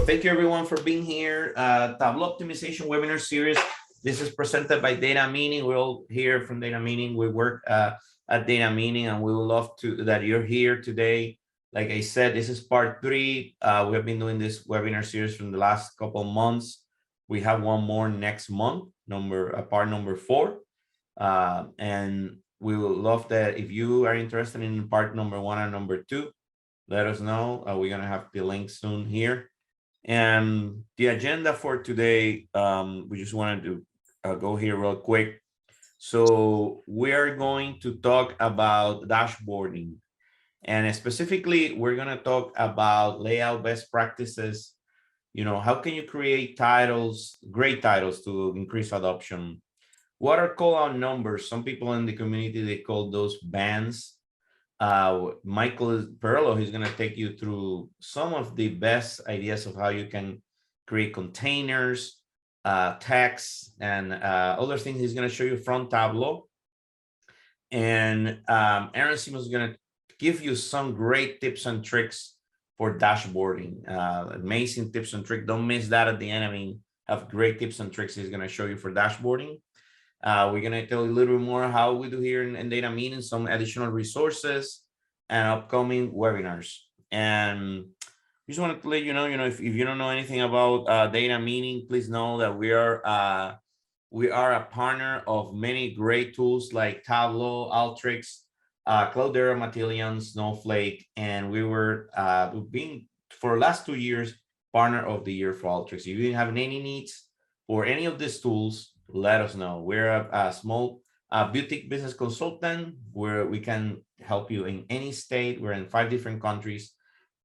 thank you everyone for being here. Tableau optimization webinar series. This is presented by Data Meaning. We're all here from Data Meaning. We work at Data Meaning, and we would love to that you're here today. Like I said, this is part 3. We have been doing this webinar series from the last couple of months. We have one more next month, part number 4. And we would love that if you are interested in part number 1 and number 2, let us know. We're gonna have the link soon here. And the agenda for today, we just wanted to go here real quick. So we are going to talk about dashboarding, and specifically, we're gonna talk about layout best practices. You know, how can you create titles, great titles to increase adoption? What are call-out numbers? Some people in the community, they call those bands. Michael Perlo, he's going to take you through some of the best ideas of how you can create containers, tags, and other things. He's going to show you from Tableau. And Aaron Simmons is going to give you some great tips and tricks for dashboarding. Amazing tips and tricks. Don't miss that at the end. I mean, have great tips and tricks he's going to show you for dashboarding. We're going to tell you a little bit more how we do here in Data Meaning, some additional resources and upcoming webinars. And we just wanted to let you know, if you don't know anything about Data Meaning, please know that we are a partner of many great tools like Tableau, Alteryx, Clutter, Matillion, Snowflake, and we've been for the last 2 years partner of the year for Alteryx. If you didn't have any needs for any of these tools, let us know. We're a small boutique business consultant where we can help you in any state. We're in 5 different countries,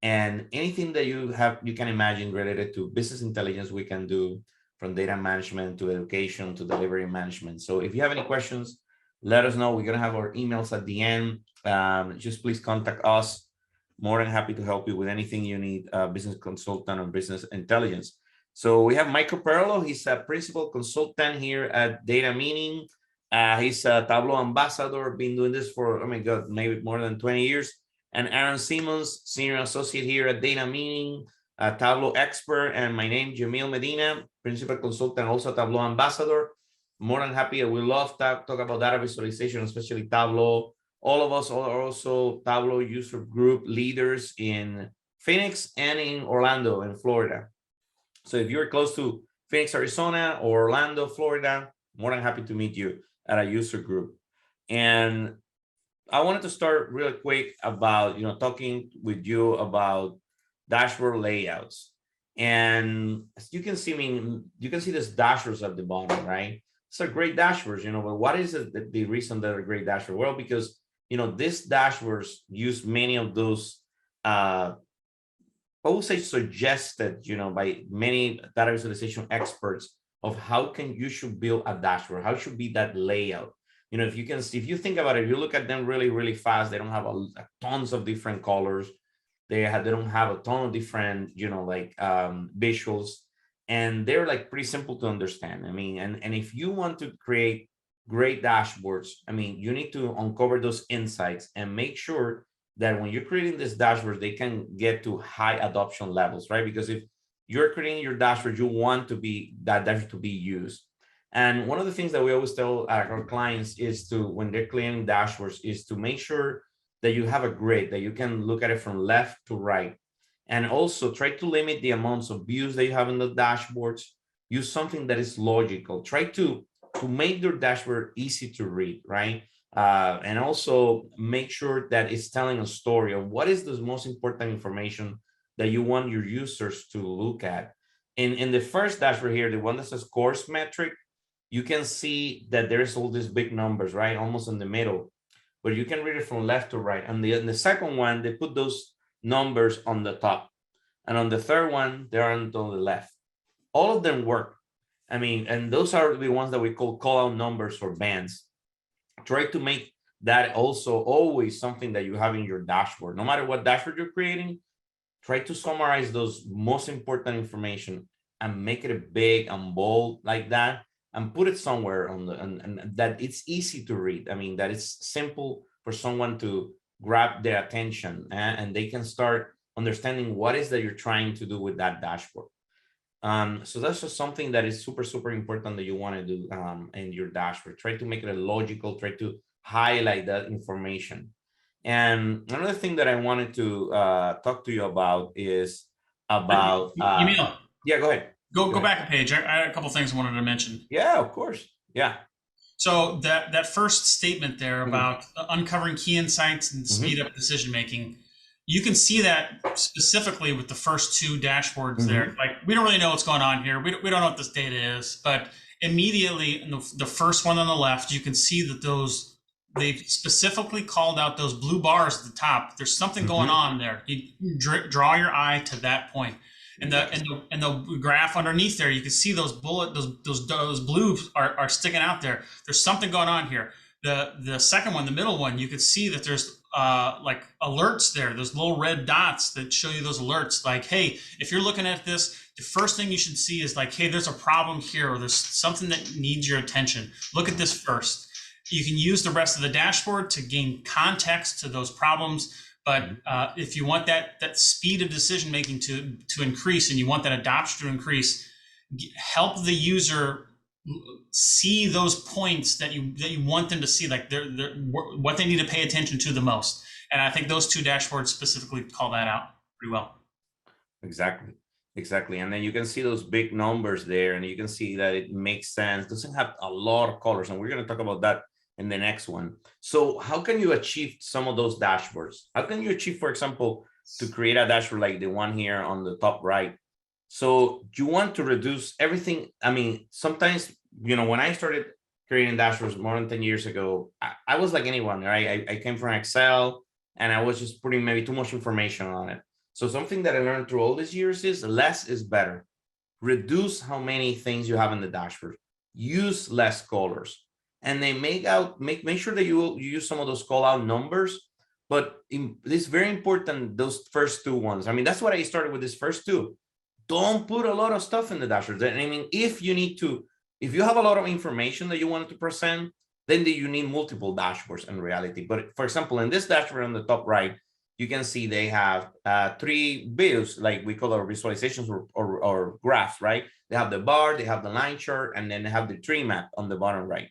and anything that you can imagine related to business intelligence, we can do, from data management to education to delivery management. So if you have any questions, let us know. We're going to have our emails at the end. Just please contact us. More than happy to help you with anything you need, business consultant or business intelligence. So we have Michael Perlo. He's a principal consultant here at Data Meaning. He's a Tableau ambassador, been doing this for, oh my God, maybe more than 20 years. And Aaron Simmons, senior associate here at Data Meaning, a Tableau expert. And my name, Jamil Medina, principal consultant, also Tableau ambassador. More than happy. We love to talk about data visualization, especially Tableau. All of us are also Tableau user group leaders in Phoenix and in Orlando, in Florida. So if you're close to Phoenix, Arizona, or Orlando, Florida, more than happy to meet you at a user group. And I wanted to start real quick about, talking with you about dashboard layouts. And as you can see, you can see this dashboards at the bottom, right? It's a great dashboards, but what is the reason that they're great dashboard? Well, because, these dashboards use many of those I would say suggested, by many data visualization experts of how you should build a dashboard, how should be that layout. If you think about it, if you look at them really, really fast, they don't have tons of different colors. They don't have a ton of different, visuals, and they're like pretty simple to understand. And if you want to create great dashboards, you need to uncover those insights and make sure that when you're creating this dashboard, they can get to high adoption levels, right? Because if you're creating your dashboard, you want that dashboard to be used. And one of the things that we always tell our clients is when they're creating dashboards, is to make sure that you have a grid, that you can look at it from left to right. And also try to limit the amounts of views that you have in the dashboards. Use something that is logical. Try to make your dashboard easy to read, right? And also make sure that it's telling a story of what is the most important information that you want your users to look at. In the first dashboard here, the one that says course metric, you can see that there's all these big numbers, right? Almost in the middle, but you can read it from left to right. And the second one, they put those numbers on the top. And on the third one, they're on the left. All of them work. And those are the ones that we call out numbers or bands. Try to make that also always something that you have in your dashboard. No matter what dashboard you're creating, try to summarize those most important information and make it big and bold like that, and put it somewhere and that it's easy to read. That it's simple for someone to grab their attention, and they can start understanding what is that you're trying to do with that dashboard. So that's just something that is super, super important that you want to do in your dashboard. Try to make it logical, try to highlight that information. And another thing that I wanted to talk to you about is about, Emil, yeah, go ahead. go back a page. I had a couple things I wanted to mention. Yeah, of course. Yeah. So that first statement there Mhm. about uncovering key insights and speed Mhm. up decision making, you can see that specifically with the first two dashboards there. Mhm. Like we don't really know what's going on here. We don't know what this data is, but immediately in the first one on the left, you can see that they've specifically called out those blue bars at the top. There's something going Mhm. on there. You draw your eye to that point. And the Yes. the graph underneath there, you can see those those blues are sticking out there. There's something going on here. The second one, the middle one, you can see that there's like alerts there. There's little red dots that show you those alerts. Like, hey, if you're looking at this, the first thing you should see is like, hey, there's a problem here, or there's something that needs your attention. Look at this first. You can use the rest of the dashboard to gain context to those problems. But Mhm. if you want that speed of decision making to increase, and you want that adoption to increase, help the user see those points that you want them to see, like they're what they need to pay attention to the most. And I think those two dashboards specifically call that out pretty well. Exactly. Exactly. And then you can see those big numbers there, and you can see that it makes sense. Doesn't have a lot of colors, and we're going to talk about that in the next one. So how can you achieve some of those dashboards? How can you achieve, for example, to create a dashboard like the one here on the top right? So you want to reduce everything. I mean, sometimes, when I started creating dashboards more than 10 years ago, I was like anyone, right? I came from Excel, and I was just putting maybe too much information on it. So something that I learned through all these years is less is better. Reduce how many things you have in the dashboard. Use less colors, and then make sure that you use some of those call out numbers. But it's very important, those first two ones. I mean, that's what I started with, this first two. Don't put a lot of stuff in the dashboard. I mean, if you have a lot of information that you want to present, then you need multiple dashboards in reality. But for example, in this dashboard on the top right, you can see they have three views, like we call our visualizations or graphs, right? They have the bar, they have the line chart, and then they have the tree map on the bottom right.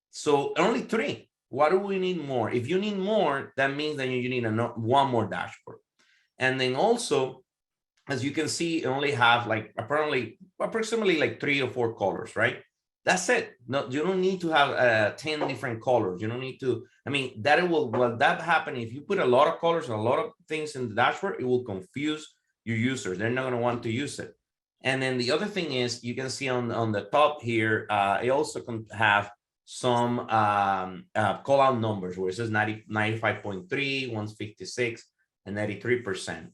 So only three. Why do we need more? If you need more, that means that you need one more dashboard. And then also, as you can see, only have like approximately like 3 or 4 colors, right? That's it. No, you don't need to have 10 different colors. You don't need to. I mean, that happen if you put a lot of colors and a lot of things in the dashboard, it will confuse your users. They're not going to want to use it. And then the other thing is, you can see on the top here, it also can have some call out numbers where it says 95.3, 156, and 93%.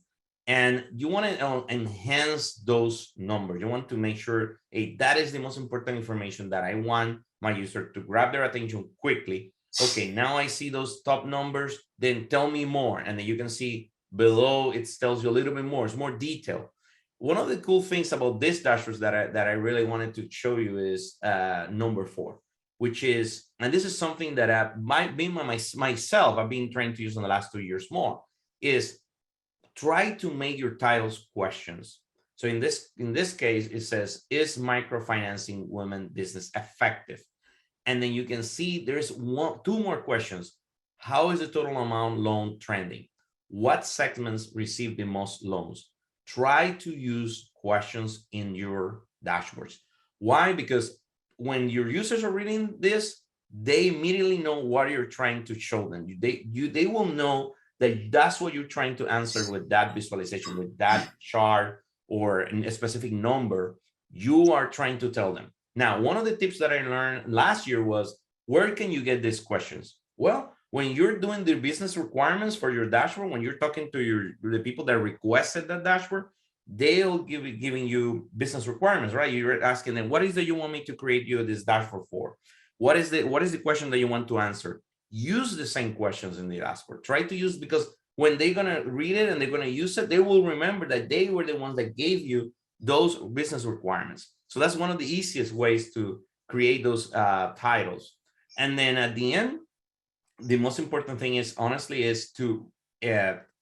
And you want to enhance those numbers. You want to make sure, hey, that is the most important information that I want my user to grab their attention quickly. Okay, now I see those top numbers, then tell me more. And then you can see below, it tells you a little bit more. It's more detailed. One of the cool things about this dashboard that I really wanted to show you is number 4, which is, and this is something that myself, I've been trying to use in the last 2 years more, is try to make your titles questions. So in this case, it says, is microfinancing women business effective? And then you can see there's two more questions. How is the total amount loan trending? What segments receive the most loans? Try to use questions in your dashboards. Why? Because when your users are reading this, they immediately know what you're trying to show them. They will know that that's what you're trying to answer with that visualization, with that chart, or a specific number. You are trying to tell them. Now, one of the tips that I learned last year was, where can you get these questions? Well, when you're doing the business requirements for your dashboard, when you're talking to the people that requested that dashboard, they'll giving you business requirements, right? You're asking them, what is it you want me to create you this dashboard for? What is the question that you want to answer? Use the same questions in the dashboard. Try to use, because when they're going to read it and they're going to use it, they will remember that they were the ones that gave you those business requirements. So that's one of the easiest ways to create those titles. And then at the end, the most important thing is, honestly, is to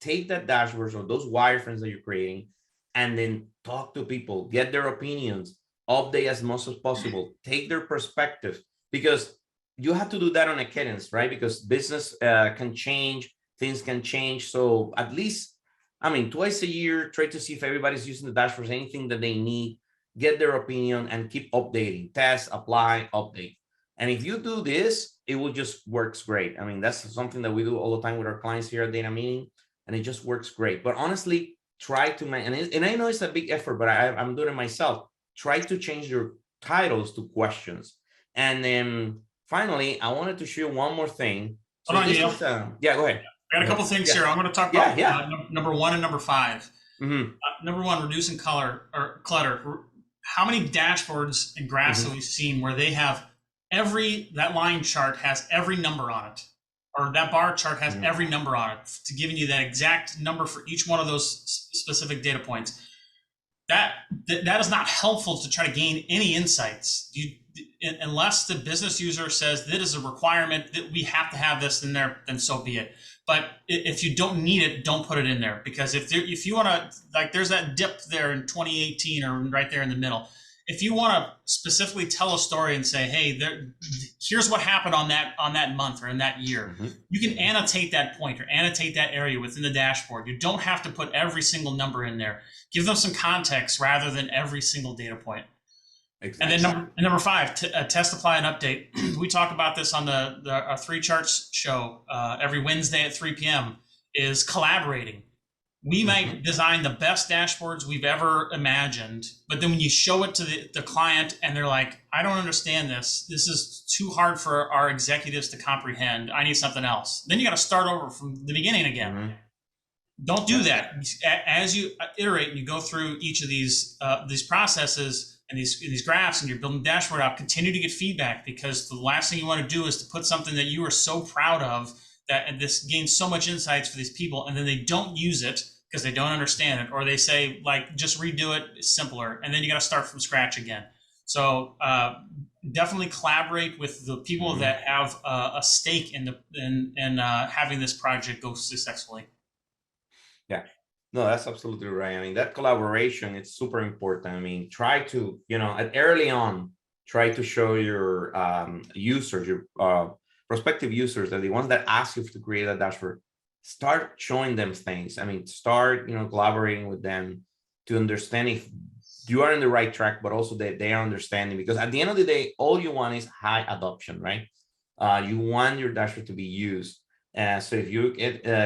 take that dashboard or those wireframes that you're creating, and then talk to people, get their opinions, update as much as possible, take their perspective, because you have to do that on a cadence, right? Because business can change, things can change. So at least, I mean, twice a year, try to see if everybody's using the dashboards, anything that they need, get their opinion, and keep updating, test, apply, update. And if you do this, it will just works great. I mean, that's something that we do all the time with our clients here at Data Meeting, and it just works great. But honestly, try to and I know it's a big effort, but I'm doing it myself. Try to change your titles to questions. And then finally, I wanted to show you one more thing. So Hold on, this Neil. is yeah, go ahead. I got a couple things here. I'm going to talk Yeah, about yeah. number 1 and number 5. Mm-hmm. Number 1, reducing color or clutter. How many dashboards and graphs have we seen where they have that line chart has every number on it, or that bar chart has every number on it, to giving you that exact number for each one of those specific data points? That is not helpful to try to gain any insights. Unless the business user says that is a requirement that we have to have this in there, then so be it. But if you don't need it, don't put it in there, because if you want to, like, there's that dip there in 2018 or right there in the middle. If you want to specifically tell a story and say, hey, here's what happened on that month or in that year, you can annotate that point or annotate that area within the dashboard. You don't have to put every single number in there. Give them some context rather than every single data point. Exactly. And then number 5, test, apply, and update. We talk about this on our 3 charts show every Wednesday at 3 p.m. is collaborating. We might design the best dashboards we've ever imagined, but then when you show it to the client and they're like, I don't understand this. This is too hard for our executives to comprehend. I need something else. Then you got to start over from the beginning again. Don't do that. As you iterate and you go through each of these processes and these graphs, and you're building a dashboard out, continue to get feedback, because the last thing you want to do is to put something that you are so proud of, that this gains so much insights for these people, and then they don't use it because they don't understand it, or they say, like, just redo it, it's simpler, and then you got to start from scratch again. So definitely collaborate with the people that have a stake in having this project go successfully. Yeah. No, that's absolutely right. I mean, that collaboration, it's super important. I mean, try to, early on, try to show your users, your prospective users, that the ones that ask you to create a dashboard, start showing them things. I mean, start, collaborating with them to understand if you are in the right track, but also that they are understanding, because at the end of the day, all you want is high adoption, right? You want your dashboard to be used. So if you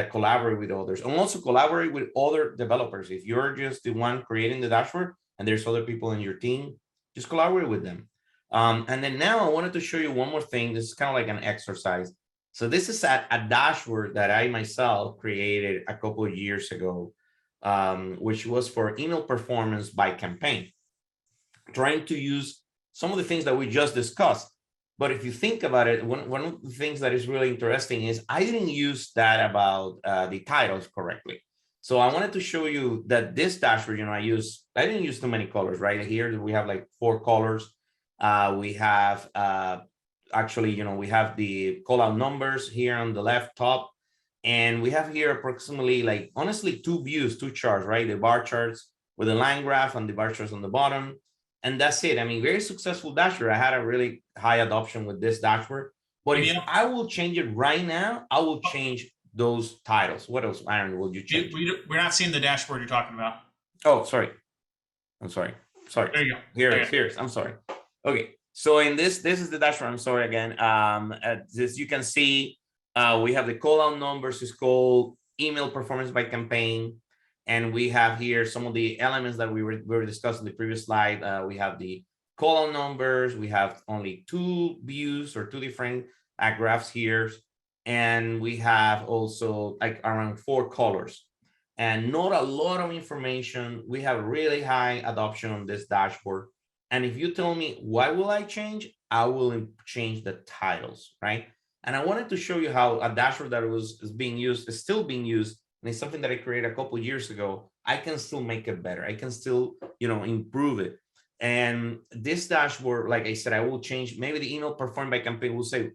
collaborate with others, and also collaborate with other developers. If you're just the one creating the dashboard and there's other people in your team, just collaborate with them. And then now I wanted to show you one more thing. This is kind of like an exercise. So this is a dashboard that I myself created a couple of years ago, which was for email performance by campaign, trying to use some of the things that we just discussed. But if you think about it, one of the things that is really interesting is I didn't use that about the titles correctly. So I wanted to show you that this dashboard, I didn't use too many colors, right? Here we have like 4 colors. We have actually, we have the call out numbers here on the left top. And we have here approximately, like, honestly, 2 views, 2 charts, right? The bar charts with a line graph and the bar charts on the bottom. And that's it. I mean, very successful dashboard. I had a really high adoption with this dashboard. But if I will change it right now, I will change those titles. What else, Aaron, will you change? We're not seeing the dashboard you're talking about. Oh, sorry. I'm sorry. Sorry. There you go. Here it is. I'm sorry. Okay. So in this is the dashboard. I'm sorry again. As you can see, we have the call out numbers is called email performance by campaign. And we have here some of the elements that we were discussing in the previous slide. We have the call out numbers. We have only 2 views or 2 different graphs here. And we have also like around 4 colors and not a lot of information. We have really high adoption on this dashboard. And if you tell me, why will I change? I will change the titles, right? And I wanted to show you how a dashboard that is still being used, and it's something that I created a couple of years ago. I can still make it better. I can still, improve it. And this dashboard, like I said, I will change maybe the email performed by campaign. We'll say,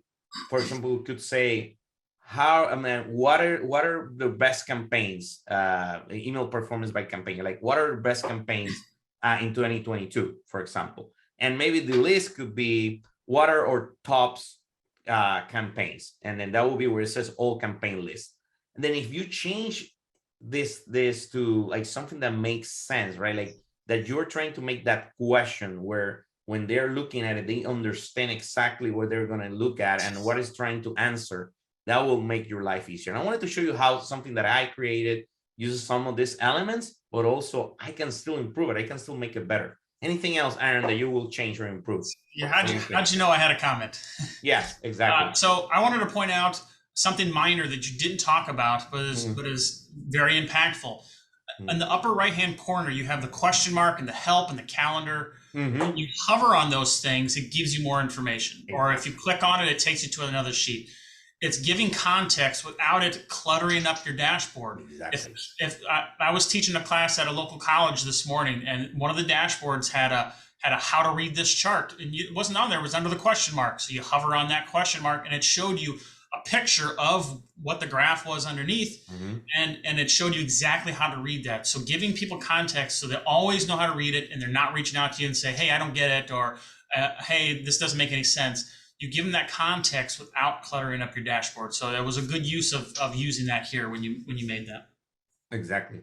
for example, we could say how, I mean, what are the best campaigns, email performance by campaign, like what are the best campaigns in 2022, for example. And maybe the list could be what are our tops campaigns, and then that will be where it says all campaign list. And then if you change this to like something that makes sense, right, like that you're trying to make that question where when they're looking at it, they understand exactly what they're going to look at and what is trying to answer, that will make your life easier. And I wanted to show you how something that I created uses some of these elements, but also I can still improve it. I can still make it better. Anything else, Aaron, that you will change or improve? Yeah, how'd you know I had a comment? Yes, exactly. So I wanted to point out something minor that you didn't talk about, but is very impactful. In the upper right-hand corner, you have the question mark and the help and the calendar. When you hover on those things, it gives you more information. Or if you click on it, it takes you to another sheet. It's giving context without it cluttering up your dashboard. Exactly. If I was teaching a class at a local college this morning, and one of the dashboards had a how to read this chart, and it wasn't on there, it was under the question mark. So you hover on that question mark and it showed you a picture of what the graph was underneath, and it showed you exactly how to read that. So giving people context so they always know how to read it, and they're not reaching out to you and say, hey, I don't get it, or hey, this doesn't make any sense. You give them that context without cluttering up your dashboard. So that was a good use of using that here when you made that. Exactly.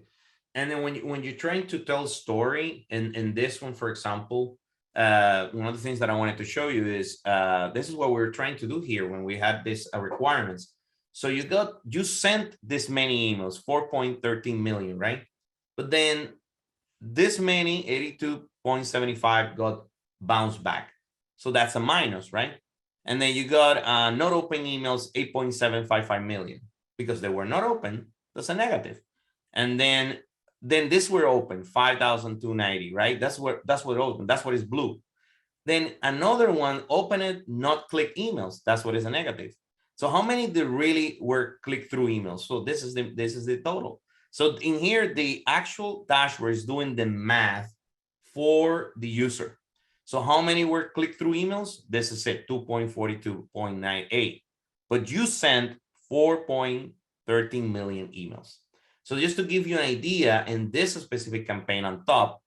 And then when you're trying to tell a story, in this one, for example, one of the things that I wanted to show you is this is what we're trying to do here when we had this requirements. So you sent this many emails, 4.13 million, right? But then this many, 82.75 got bounced back. So that's a minus, right? And then you got not open emails, 8.755 million, because they were not open. That's a negative. And then this were open, 5,290, right? That's what open. That's what is blue. Then another one, open it, not click emails. That's what is a negative. So how many did really were click through emails? So this is the total. So in here, the actual dashboard is doing the math for the user. So how many were click through emails? This is it, 2.42.98. But you sent 4.13 million emails. So just to give you an idea, in this specific campaign on top,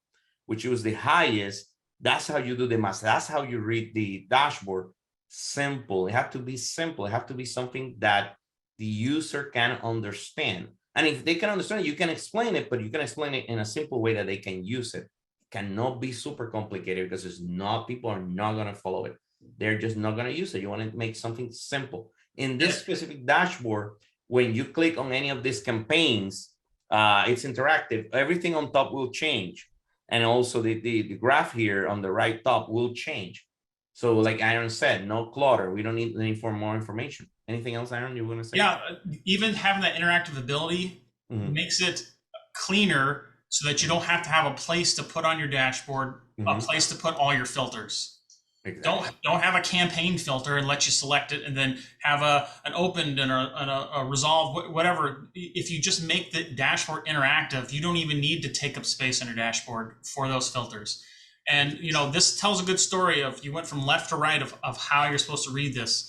which was the highest, that's how you do the math. That's how you read the dashboard. Simple. It have to be simple. It have to be something that the user can understand. And if they can understand it, you can explain it, but you can explain it in a simple way that they can use it. Cannot be super complicated because it's not, people are not going to follow it. They're just not going to use it. You want to make something simple. In this specific dashboard, when you click on any of these campaigns, it's interactive. Everything on top will change. And also the graph here on the right top will change. So like Aaron said, no clutter. We don't need any more information. Anything else, Aaron, you want to say? Yeah, even having that interactive ability makes it cleaner, so that you don't have to have a place to put on your dashboard, a place to put all your filters. Exactly. Don't have a campaign filter and let you select it, and then have an opened and a resolved, whatever. If you just make the dashboard interactive, you don't even need to take up space on your dashboard for those filters. And this tells a good story of you went from left to right of how you're supposed to read this.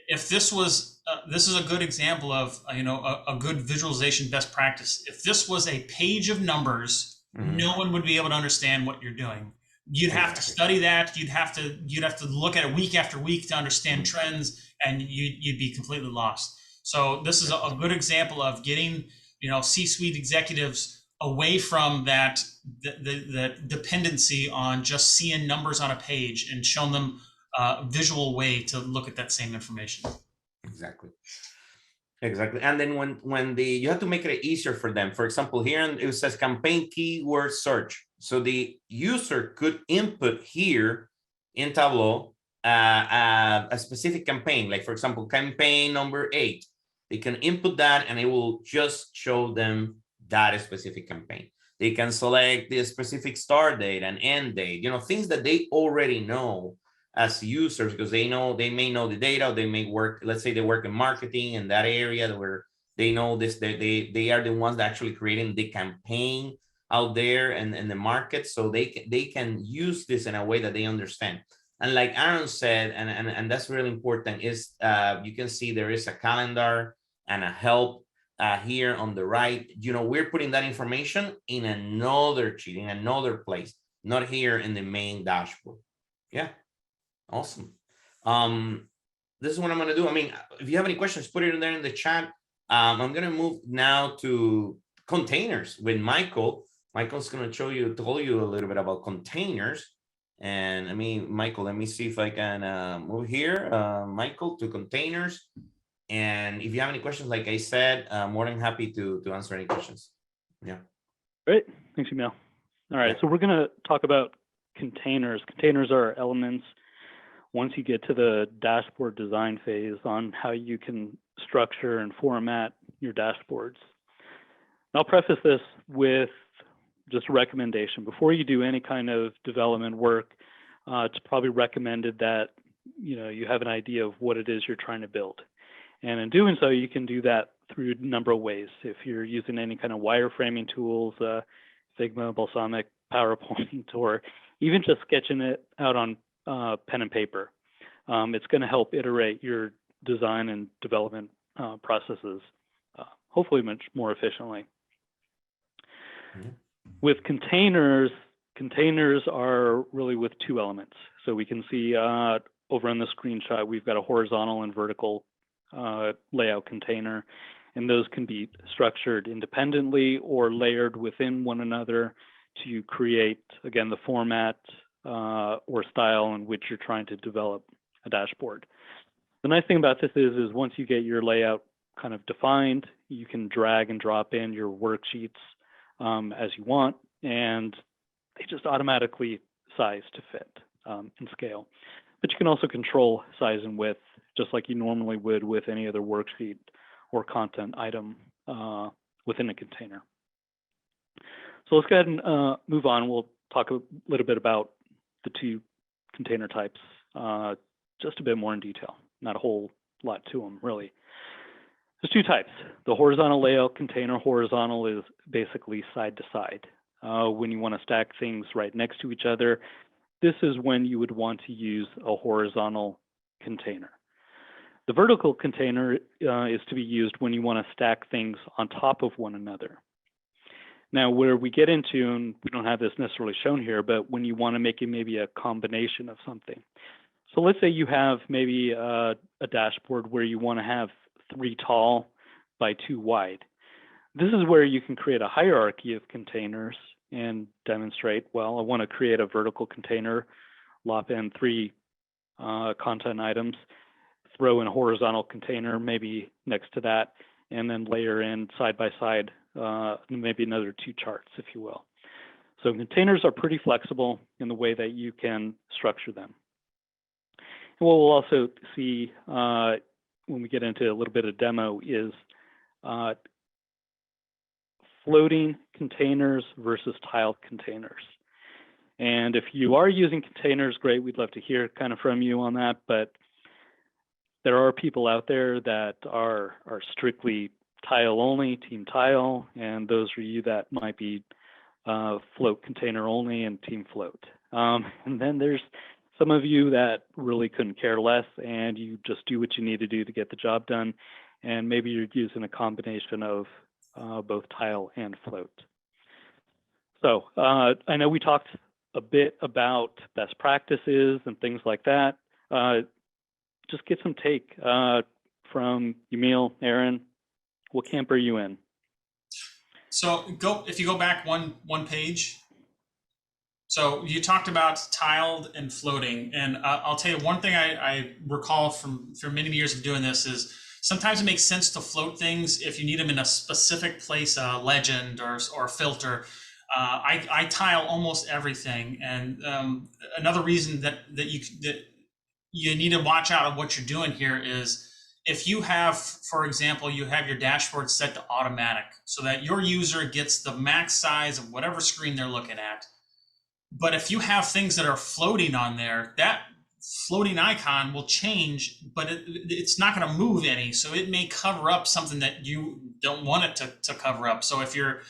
If this was this is a good example of a good visualization best practice. If this was a page of numbers, no one would be able to understand what you're doing. You'd have to study that. You'd have to look at it week after week to understand trends, and you'd be completely lost. So this is a good example of getting C-suite executives away from that the dependency on just seeing numbers on a page, and showing them visual way to look at that same information. Exactly. And then when you have to make it easier for them. For example, here it says campaign keyword search. So the user could input here in Tableau a specific campaign, like for example, campaign number 8. They can input that and it will just show them that specific campaign. They can select the specific start date and end date, things that they already know as users, because they may know the data, or they may work, let's say they work in marketing in that area where they know this, they are the ones that actually creating the campaign out there and in the market. So they can use this in a way that they understand. And like Aaron said, and that's really important, is you can see there is a calendar and a help here on the right. We're putting that information in another sheet, in another place, not here in the main dashboard. Yeah, awesome. This is what I'm going to do. I mean, if you have any questions, put it in there in the chat. I'm going to move now to containers with Michael. Michael's going to tell you a little bit about containers. And Michael, let me see if I can move here, Michael, to containers. And if you have any questions, like I said, more than happy to answer any questions. Yeah. Great. Thanks, Emil. All right. Yeah. So we're going to talk about containers. Containers are elements once you get to the dashboard design phase on how you can structure and format your dashboards. And I'll preface this with just a recommendation. Before you do any kind of development work, it's probably recommended that you have an idea of what it is you're trying to build. And in doing so, you can do that through a number of ways. If you're using any kind of wireframing tools, Figma, Balsamiq, PowerPoint, or even just sketching it out on pen and paper, it's going to help iterate your design and development processes, hopefully much more efficiently. Mm-hmm. With containers are really with two elements. So we can see over on the screenshot, we've got a horizontal and vertical layout container, and those can be structured independently or layered within one another to create, again, the format or style in which you're trying to develop a dashboard. The nice thing about this is once you get your layout kind of defined, you can drag and drop in your worksheets as you want, and they just automatically size to fit and scale. But you can also control size and width just like you normally would with any other worksheet or content item within a container. So let's go ahead and move on. We'll talk a little bit about the two container types just a bit more in detail. Not a whole lot to them, really. There's two types. The horizontal layout container. Horizontal is basically side to side. When you want to stack things right next to each other, this is when you would want to use a horizontal container. The vertical container is to be used when you want to stack things on top of one another. Now, where we get into, and we don't have this necessarily shown here, but when you want to make it maybe a combination of something. So let's say you have maybe a dashboard where you want to have 3 tall by 2 wide. This is where you can create a hierarchy of containers and demonstrate, well, I want to create a vertical container, lop in 3 content items, throw in a horizontal container maybe next to that, and then layer in side by side maybe another 2 charts, if you will. So containers are pretty flexible in the way that you can structure them. And what we'll also see when we get into a little bit of demo is floating containers versus tiled containers. And if you are using containers, great, we'd love to hear kind of from you on that, but there are people out there that are strictly tile only, team tile, and those for you that might be float container only and team float. And then there's some of you that really couldn't care less and you just do what you need to do to get the job done. And maybe you're using a combination of both tile and float. So I know we talked a bit about best practices and things like that. Just get some take from Emil, Aaron. What camp are you in? So if you go back one page. So you talked about tiled and floating, and I'll tell you one thing I recall from many years of doing this is sometimes it makes sense to float things if you need them in a specific place, a legend or a filter. I tile almost everything, and another reason that you need to watch out of what you're doing here is if you have, for example, you have your dashboard set to automatic so that your user gets the max size of whatever screen they're looking at. But if you have things that are floating on there, that floating icon will change, but it's not going to move any. So it may cover up something that you don't want it to cover up. So if you're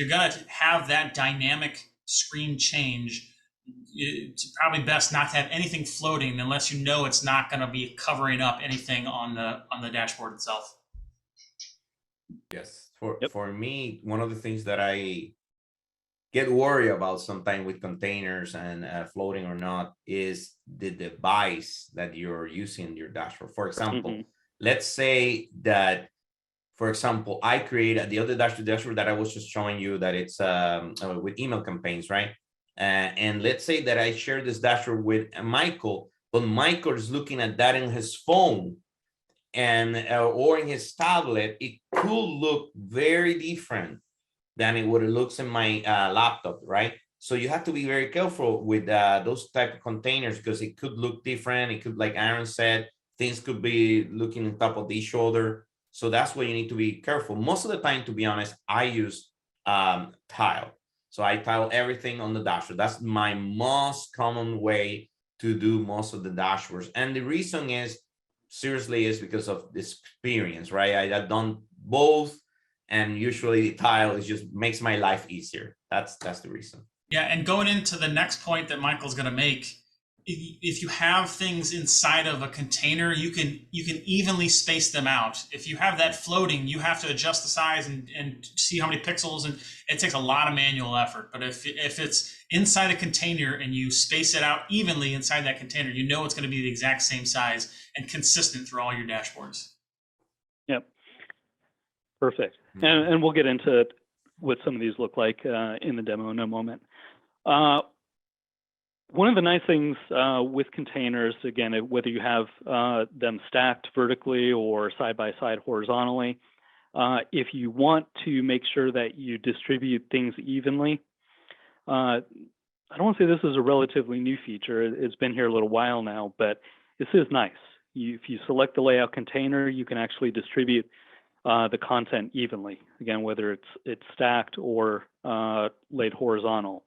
going to have that dynamic screen change, it's probably best not to have anything floating unless you know it's not going to be covering up anything on the dashboard itself. Yes, Yep. for me, one of the things that I get worried about sometimes with containers and floating or not is the device that you're using in your dashboard. For example, let's say that, for example, I created the other dashboard that I was just showing you that it's with email campaigns, right? And let's say that I share this dashboard with Michael, but Michael is looking at that in his phone and or in his tablet. It could look very different than what it looks in my laptop, right? So you have to be very careful with those type of containers because it could look different. It could, like Aaron said, things could be looking on top of each other. So that's why you need to be careful. Most of the time, to be honest, I use tile. So I tile everything on the dashboard. That's my most common way to do most of the dashboards. And the reason is, seriously, is because of this experience, right? I've done both, and usually the tile is just makes my life easier. That's the reason. Yeah, and going into the next point that Michael's going to make, if you have things inside of a container, you can evenly space them out. If you have that floating, you have to adjust the size and see how many pixels, and it takes a lot of manual effort. But if it's inside a container and you space it out evenly inside that container, you know it's going to be the exact same size and consistent through all your dashboards. Yep. Perfect. And we'll get into what some of these look like in the demo in a moment. One of the nice things with containers, again, whether you have them stacked vertically or side by side horizontally, if you want to make sure that you distribute things evenly, I don't want to say this is a relatively new feature. It's been here a little while now, but this is nice. If you select the layout container, you can actually distribute the content evenly. Again, whether it's stacked or laid horizontal.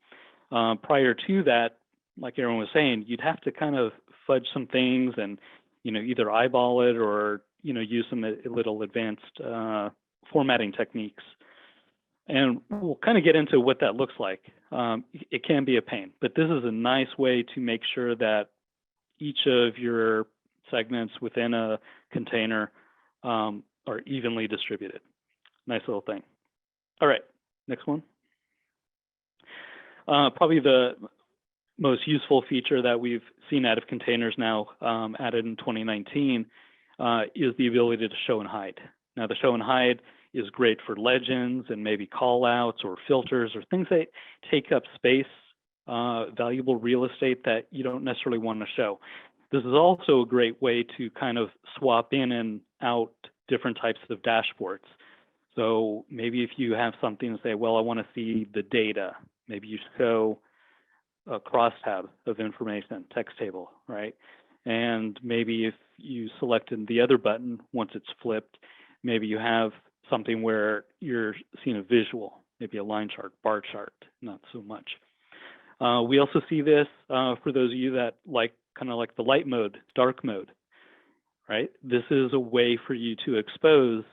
Prior to that, like Aaron was saying, you'd have to kind of fudge some things and, either eyeball it or, use some little advanced formatting techniques. And we'll kind of get into what that looks like. It can be a pain, but this is a nice way to make sure that each of your segments within a container are evenly distributed. Nice little thing. All right, next one. Probably the most useful feature that we've seen out of containers now added in 2019 is the ability to show and hide. Now, the show and hide is great for legends and maybe call outs or filters or things that take up space, valuable real estate that you don't necessarily want to show. This is also a great way to kind of swap in and out different types of dashboards. So maybe if you have something to say, well, I want to see the data, maybe you show a crosstab of information, text table, right? And maybe if you selected the other button, once it's flipped, maybe you have something where you're seeing a visual, maybe a line chart, bar chart, not so much. We also see this for those of you that kind of like the light mode, dark mode, right? This is a way for you to expose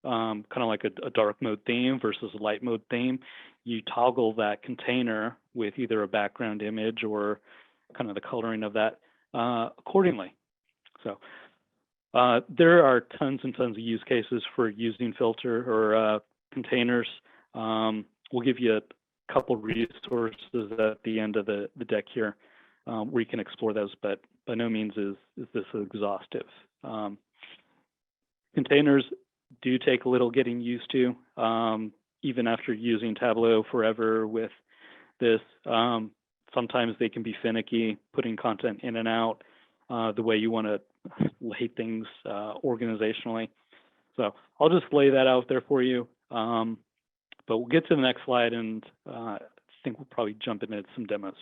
kind of like a dark mode theme versus a light mode theme. You toggle that container with either a background image or kind of the coloring of that accordingly. So there are tons and tons of use cases for using filter or containers. We'll give you a couple resources at the end of the deck here where you can explore those, but by no means is this exhaustive. Containers do take a little getting used to, even after using Tableau forever with this. Sometimes they can be finicky, putting content in and out the way you want to lay things organizationally. So I'll just lay that out there for you. But we'll get to the next slide, and I think we'll probably jump into some demos.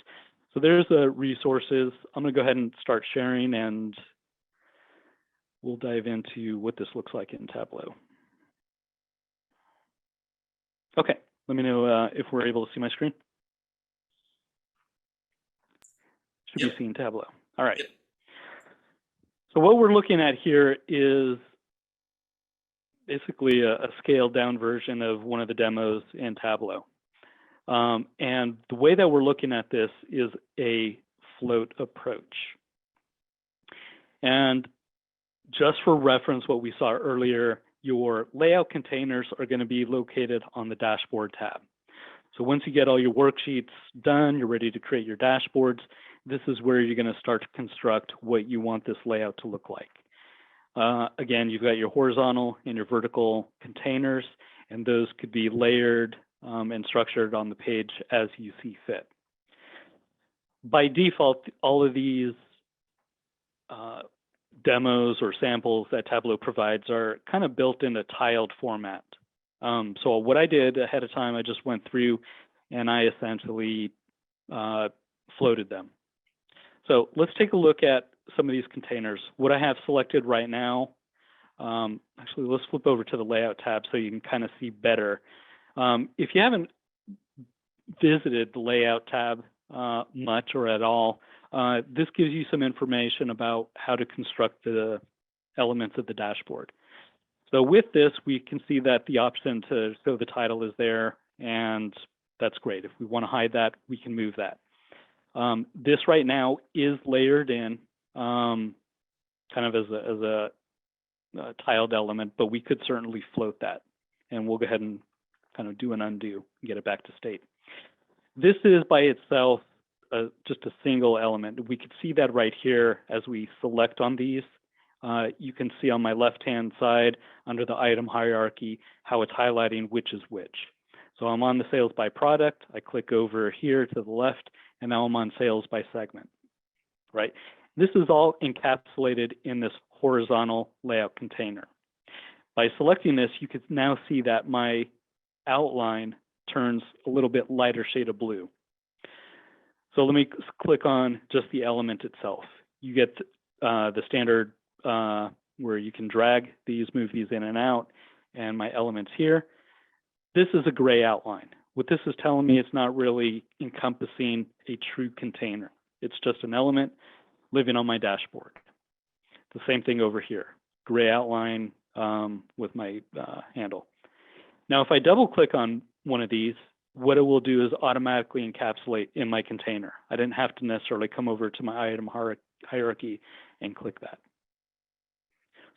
So there's the resources. I'm going to go ahead and start sharing, and we'll dive into what this looks like in Tableau. Okay, let me know if we're able to see my screen. Should be seeing Tableau. All right. So what we're looking at here is basically a scaled down version of one of the demos in Tableau. And the way that we're looking at this is a float approach. And just for reference, what we saw earlier, your layout containers are going to be located on the dashboard tab. So once you get all your worksheets done, you're ready to create your dashboards, this is where you're going to start to construct what you want this layout to look like. Again, you've got your horizontal and your vertical containers, and those could be layered and structured on the page as you see fit. By default, all of these demos or samples that Tableau provides are kind of built in a tiled format. So what I did ahead of time, I just went through and I essentially floated them. So let's take a look at some of these containers. What I have selected right now, actually, let's flip over to the layout tab so you can kind of see better. If you haven't visited the layout tab much or at all, this gives you some information about how to construct the elements of the dashboard. So with this, we can see that the option to show the title is there, and that's great. If we want to hide that, we can move that. This right now is layered in kind of as a tiled element, but we could certainly float that, and we'll go ahead and kind of do an undo and get it back to state. This is by itself just a single element. We could see that right here as we select on these. You can see on my left-hand side under the item hierarchy how it's highlighting which is which. So I'm on the sales by product. I click over here to the left, and now I'm on sales by segment, right? This is all encapsulated in this horizontal layout container. By selecting this, you can now see that my outline turns a little bit lighter shade of blue. So let me click on just the element itself. You get the standard where you can drag these, move these in and out, and my elements here. This is a gray outline. What this is telling me, it's not really encompassing a true container. It's just an element living on my dashboard. The same thing over here, gray outline with my handle. Now, if I double click on one of these, what it will do is automatically encapsulate in my container. I didn't have to necessarily come over to my item hierarchy and click that.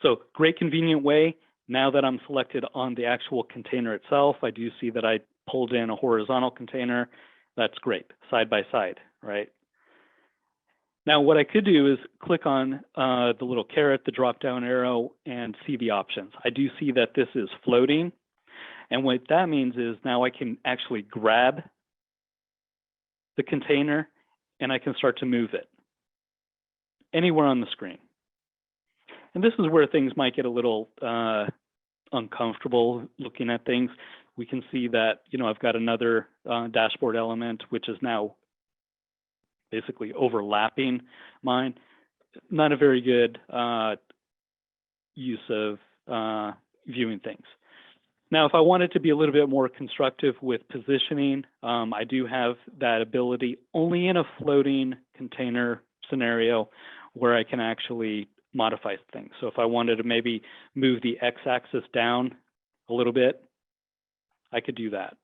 So great convenient way. Now that I'm selected on the actual container itself, I do see that I pulled in a horizontal container. That's great, side by side, right? Now what I could do is click on the little caret, the drop-down arrow, and see the options. I do see that this is floating. And what that means is now I can actually grab the container and I can start to move it anywhere on the screen. And this is where things might get a little uncomfortable looking at things. We can see that, you know, I've got another dashboard element, which is now basically overlapping mine. Not a very good use of viewing things. Now, if I wanted to be a little bit more constructive with positioning, I do have that ability only in a floating container scenario where I can actually modify things. So if I wanted to maybe move the x-axis down a little bit, I could do that.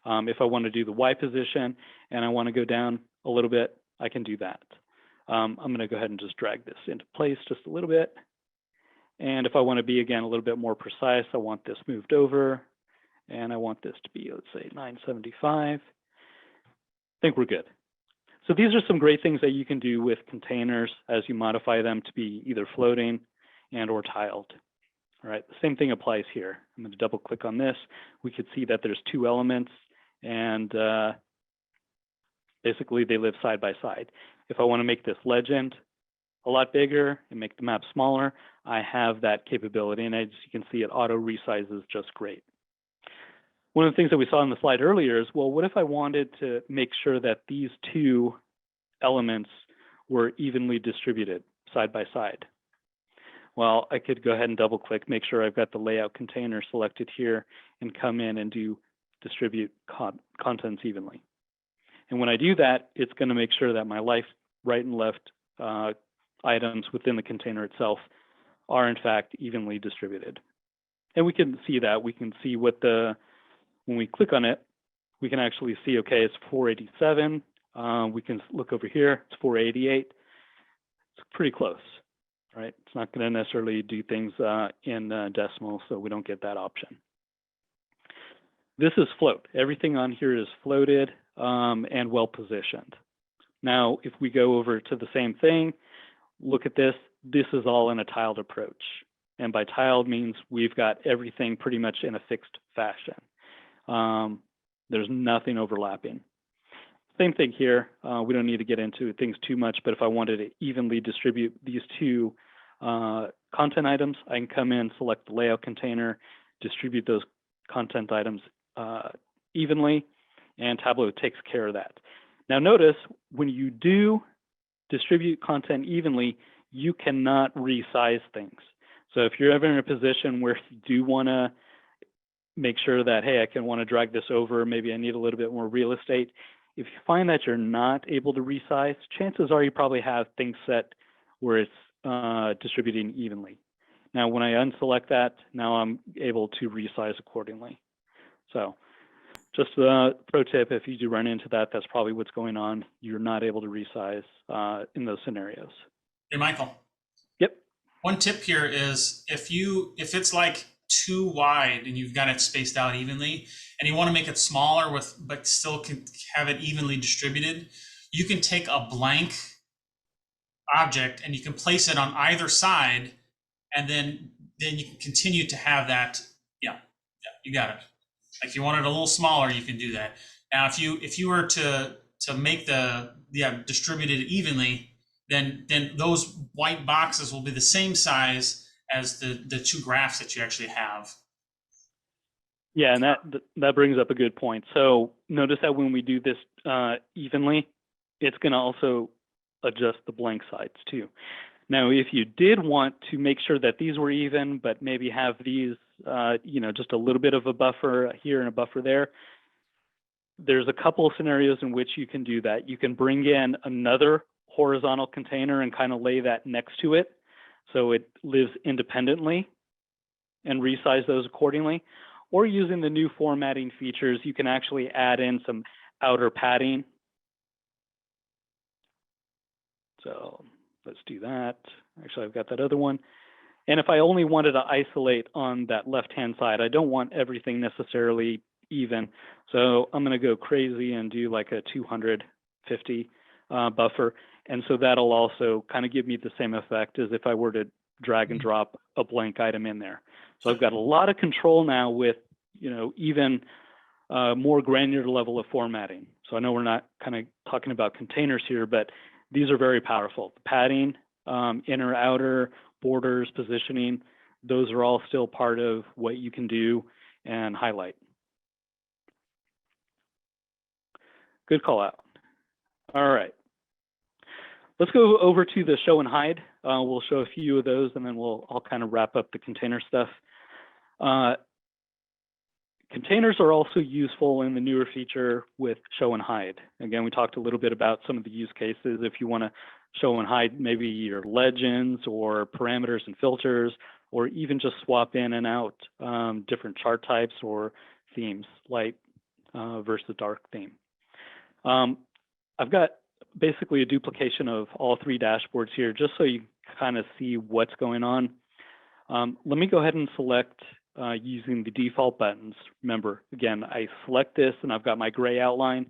If I want to do the y position and I want to go down a little bit, I can do that. I'm going to go ahead and just drag this into place just a little bit. And if I want to be, again, a little bit more precise, I want this moved over, and I want this to be, let's say, 975. I think we're good. So these are some great things that you can do with containers as you modify them to be either floating and or tiled. All right, the same thing applies here. I'm going to double click on this. We could see that there's two elements, and basically they live side by side. If I want to make this legend a lot bigger and make the map smaller, I have that capability, and as you can see, it auto resizes just great. One of the things that we saw in the slide earlier is, well, what if I wanted to make sure that these two elements were evenly distributed side by side? Well, I could go ahead and double click, make sure I've got the layout container selected here, and come in and do distribute contents evenly. And when I do that, it's going to make sure that my right and left items within the container itself are in fact evenly distributed. And we can see that. We can see what when we click on it, we can actually see, okay, it's 487. We can look over here, it's 488. It's pretty close, right? It's not going to necessarily do things in decimal, so we don't get that option. This is float. Everything on here is floated and well positioned. Now, if we go over to the same thing, look at this. This is all in a tiled approach. And by tiled means we've got everything pretty much in a fixed fashion. There's nothing overlapping. Same thing here. We don't need to get into things too much, but if I wanted to evenly distribute these two content items, I can come in, select the layout container, distribute those content items evenly, and Tableau takes care of that. Now notice, when you do distribute content evenly, you cannot resize things. So if you're ever in a position where you do want to make sure that, hey, I can want to drag this over, maybe I need a little bit more real estate. If you find that you're not able to resize, chances are you probably have things set where it's distributing evenly. Now, when I unselect that, now I'm able to resize accordingly. So just a pro tip, if you do run into that, that's probably what's going on. You're not able to resize in those scenarios. Hey, Michael. Yep. One tip here is if it's like too wide and you've got it spaced out evenly and you want to make it smaller but still can have it evenly distributed, you can take a blank object and you can place it on either side, and then you can continue to have that. Yeah, you got it. Like if you want it a little smaller, you can do that. Now, if you were to make distributed evenly, then those white boxes will be the same size as the two graphs that you actually have. Yeah, and that brings up a good point. So notice that when we do this evenly, it's going to also adjust the blank sides too. Now, if you did want to make sure that these were even, but maybe have these, just a little bit of a buffer here and a buffer there, there's a couple of scenarios in which you can do that. You can bring in another horizontal container and kind of lay that next to it so it lives independently and resize those accordingly. Or using the new formatting features, you can actually add in some outer padding. So let's do that. Actually, I've got that other one. And if I only wanted to isolate on that left-hand side, I don't want everything necessarily even. So I'm going to go crazy and do like a 250 buffer. And so that'll also kind of give me the same effect as if I were to drag and drop a blank item in there. So I've got a lot of control now with, even more granular level of formatting. So I know we're not kind of talking about containers here, but these are very powerful. Padding, inner, outer, borders, positioning, those are all still part of what you can do and highlight. Good call out. All right. Let's go over to the show and hide. We'll show a few of those, and then I'll kind of wrap up the container stuff. Containers are also useful in the newer feature with show and hide. Again, we talked a little bit about some of the use cases. If you want to show and hide maybe your legends or parameters and filters, or even just swap in and out different chart types or themes, light versus dark theme. I've got basically a duplication of all three dashboards here, just so you kind of see what's going on. Let me go ahead and select using the default buttons. Remember, again, I select this and I've got my gray outline.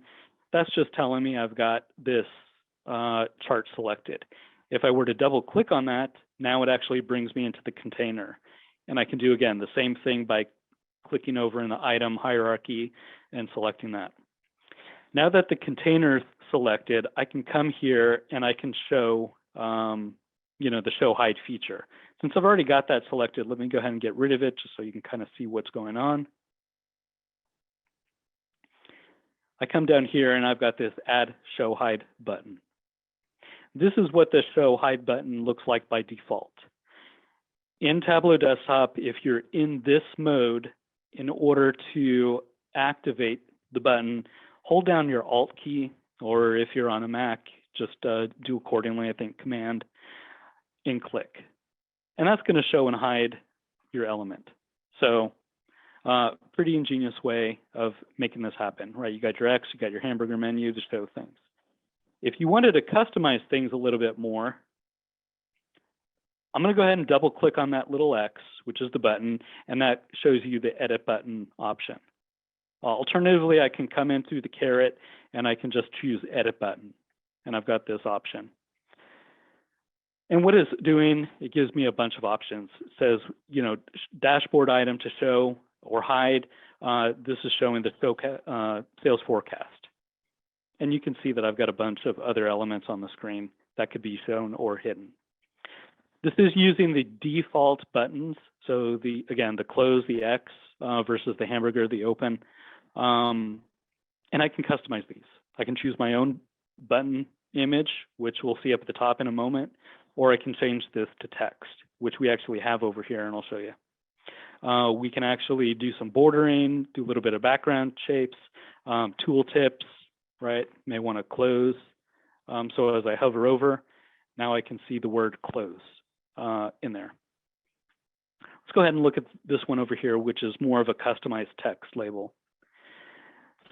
That's just telling me I've got this chart selected. If I were to double click on that, now it actually brings me into the container. And I can do, again, the same thing by clicking over in the item hierarchy and selecting that. Now that the container is selected, I can come here and I can show, the show hide feature. Since I've already got that selected, let me go ahead and get rid of it just so you can kind of see what's going on. I come down here and I've got this add show hide button. This is what the show hide button looks like by default. In Tableau Desktop, if you're in this mode, in order to activate the button, hold down your Alt key, or if you're on a Mac, just do accordingly, I think Command, and click. And that's going to show and hide your element. So Pretty ingenious way of making this happen, right? You got your X, you got your hamburger menu to show things. If you wanted to customize things a little bit more, I'm going to go ahead and double click on that little X, which is the button, and that shows you the edit button option. Alternatively, I can come in through the caret and I can just choose edit button, and I've got this option. And what it's doing, it gives me a bunch of options. It says, you know, dashboard item to show or hide. This is showing the sales forecast. And you can see that I've got a bunch of other elements on the screen that could be shown or hidden. This is using the default buttons. So again, the close, the X versus the hamburger, the open. And I can customize these. I can choose my own button image, which we'll see up at the top in a moment, or I can change this to text, which we actually have over here, and I'll show you. We can actually do some bordering, do a little bit of background shapes, tool tips, right? May want to close. So as I hover over, now I can see the word close in there. Let's go ahead and look at this one over here, which is more of a customized text label.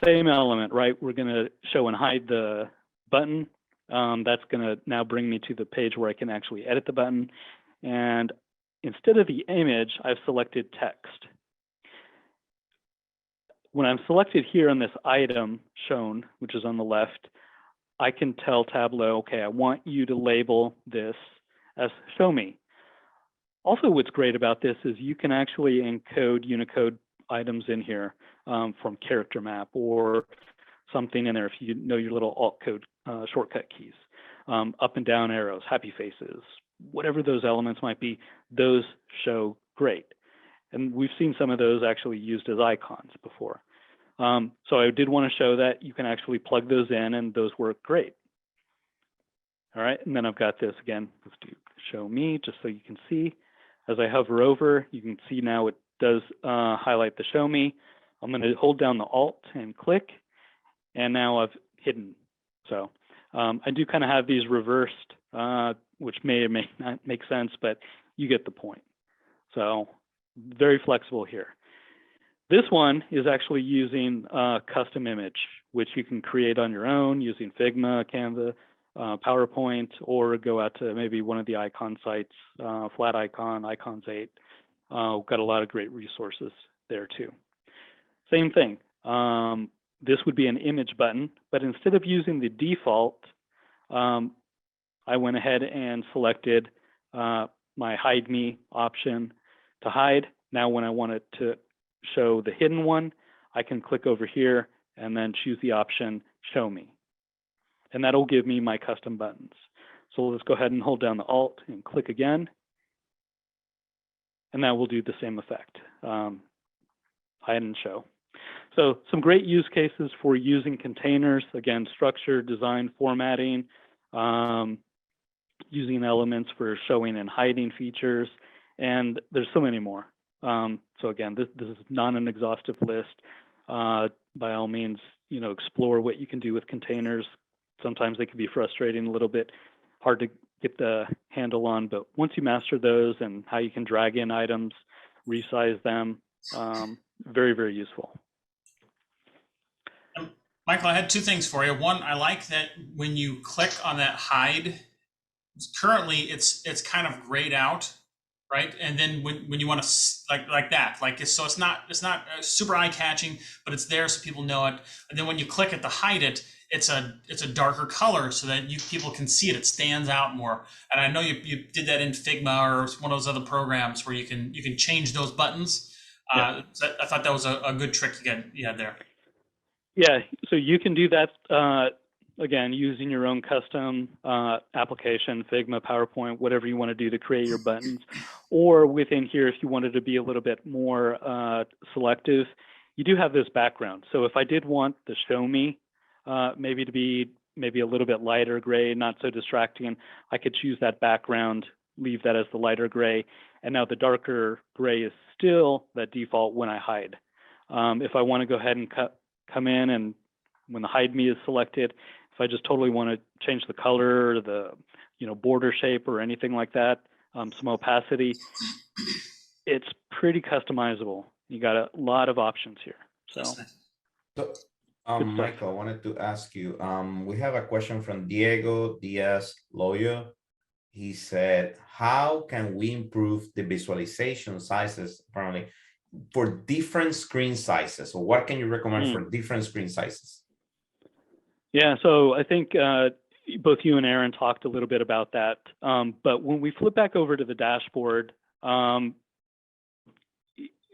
Same element, right? We're going to show and hide the button. That's going to now bring me to the page where I can actually edit the button. And instead of the image, I've selected text. When I'm selected here on this item shown, which is on the left, I can tell Tableau, okay, I want you to label this as show me. Also, what's great about this is you can actually encode Unicode items in here from character map or something in there if you know your little alt code shortcut keys. Up and down arrows, happy faces, whatever those elements might be, those show great. And we've seen some of those actually used as icons before. So I did want to show that you can actually plug those in and those work great. All right, and then I've got this again, let's do show me just so you can see. As I hover over, you can see now it does highlight the show me. I'm going to hold down the Alt and click, and now I've hidden. So I do kind of have these reversed, which may or may not make sense, but you get the point. So very flexible here. This one is actually using a custom image, which you can create on your own using Figma, Canva, PowerPoint, or go out to maybe one of the icon sites, Flat Icon, Icons 8. We've got a lot of great resources there too. Same thing. This would be an image button, but instead of using the default, I went ahead and selected my hide me option to hide. Now when I want it to show the hidden one, I can click over here and then choose the option show me. And that'll give me my custom buttons. So let's go ahead and hold down the Alt and click again. And that will do the same effect, hide and show. So some great use cases for using containers, again, structure, design, formatting, using elements for showing and hiding features, and there's so many more. So again, this is not an exhaustive list. By all means, you know, explore what you can do with containers. Sometimes they can be frustrating, a little bit hard to get the handle on, but once you master those and how you can drag in items, resize them, very, very useful. Michael, I had two things for you. One, I like that when you click on that hide, currently it's kind of grayed out, right? And then when you want to like that, so it's not super eye catching, but it's there so people know it. And then when you click it to hide it, it's a darker color so that people can see it. It stands out more. And I know you did that in Figma or one of those other programs where you can change those buttons. Yeah. So I thought that was a good trick you had there. Yeah, so you can do that, again, using your own custom application, Figma, PowerPoint, whatever you want to do to create your buttons. Or within here, if you wanted to be a little bit more selective, you do have this background. So if I did want the show me maybe to be a little bit lighter gray, not so distracting, I could choose that background, leave that as the lighter gray. And now the darker gray is still that default when I hide. If I want to go ahead and come in and when the hide me is selected, if I just totally want to change the color or the border shape or anything like that, some opacity, it's pretty customizable You got a lot of options here. So, That's nice. So, Good stuff. Michael, I wanted to ask you, we have a question from Diego Diaz Loyo. He said, how can we improve the visualization sizes apparently for different screen sizes? So what can you recommend for different screen sizes? Yeah, so I think both you and Aaron talked a little bit about that. But when we flip back over to the dashboard,